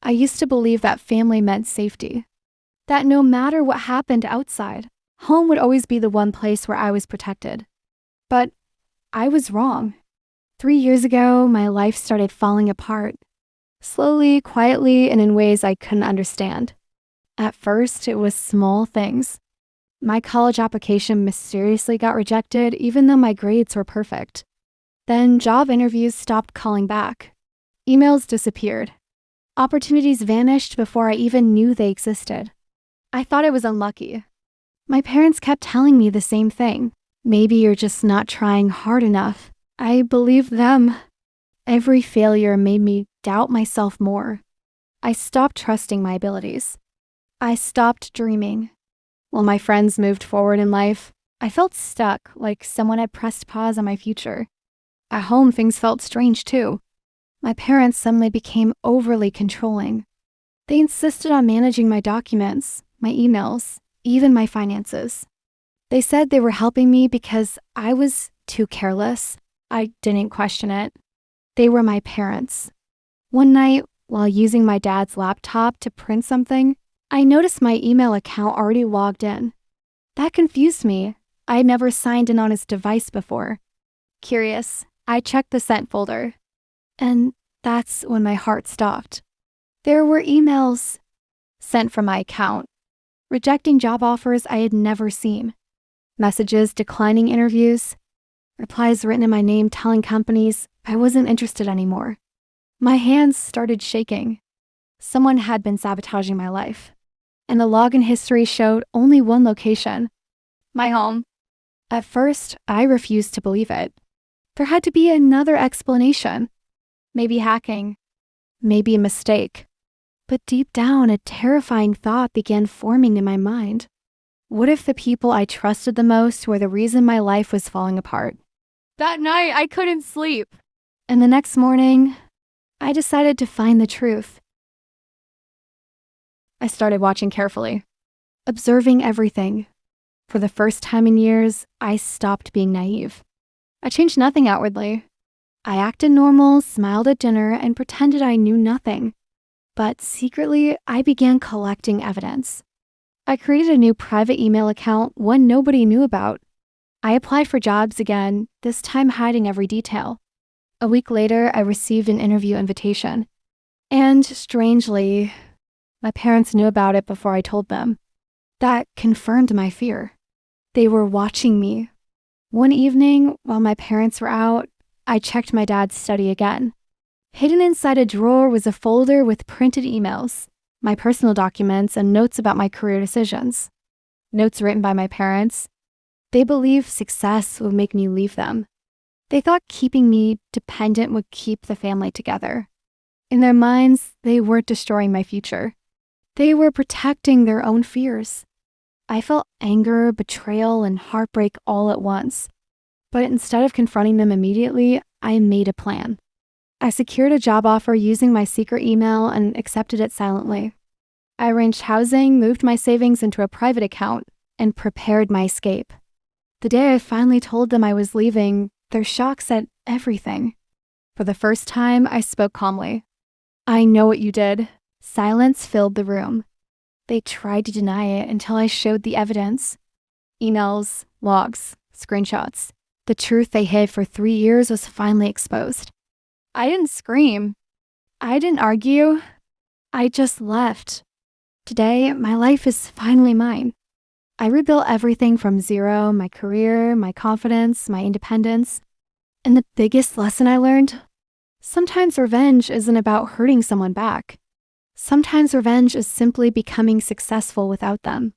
I used to believe that family meant safety, that no matter what happened outside, home would always be the one place where I was protected. But I was wrong. 3 years ago, my life started falling apart. Slowly, quietly, and in ways I couldn't understand. At first, it was small things. My college application mysteriously got rejected even though my grades were perfect. Then job interviews stopped calling back. Emails disappeared. Opportunities vanished before I even knew they existed. I thought I was unlucky. My parents kept telling me the same thing. Maybe you're just not trying hard enough. I believed them. Every failure made me doubt myself more. I stopped trusting my abilities. I stopped dreaming. While my friends moved forward in life, I felt stuck, like someone had pressed pause on my future. At home, things felt strange too. My parents suddenly became overly controlling. They insisted on managing my documents, my emails, even my finances. They said they were helping me because I was too careless. I didn't question it. They were my parents. One night, while using my dad's laptop to print something, I noticed my email account already logged in. That confused me. I had never signed in on his device before. Curious, I checked the sent folder. And that's when my heart stopped. There were emails sent from my account, rejecting job offers I had never seen, messages declining interviews, replies written in my name telling companies I wasn't interested anymore. My hands started shaking. Someone had been sabotaging my life, and the login history showed only one location: my home. At first, I refused to believe it. There had to be another explanation. Maybe hacking, maybe a mistake. But deep down, a terrifying thought began forming in my mind. What if the people I trusted the most were the reason my life was falling apart? That night, I couldn't sleep. And the next morning, I decided to find the truth. I started watching carefully, observing everything. For the first time in years, I stopped being naive. I changed nothing outwardly. I acted normal, smiled at dinner, and pretended I knew nothing. But secretly, I began collecting evidence. I created a new private email account, one nobody knew about. I applied for jobs again, this time hiding every detail. A week later, I received an interview invitation. And strangely, my parents knew about it before I told them. That confirmed my fear. They were watching me. One evening, while my parents were out, I checked my dad's study again. Hidden inside a drawer was a folder with printed emails, my personal documents, and notes about my career decisions. Notes written by my parents. They believed success would make me leave them. They thought keeping me dependent would keep the family together. In their minds, they weren't destroying my future. They were protecting their own fears. I felt anger, betrayal, and heartbreak all at once. But instead of confronting them immediately, I made a plan. I secured a job offer using my secret email and accepted it silently. I arranged housing, moved my savings into a private account, and prepared my escape. The day I finally told them I was leaving, their shock said everything. For the first time, I spoke calmly. I know what you did. Silence filled the room. They tried to deny it until I showed the evidence. Emails, logs, screenshots. The truth they hid for 3 years was finally exposed. I didn't scream. I didn't argue. I just left. Today, my life is finally mine. I rebuilt everything from zero: my career, my confidence, my independence. And the biggest lesson I learned? Sometimes revenge isn't about hurting someone back. Sometimes revenge is simply becoming successful without them.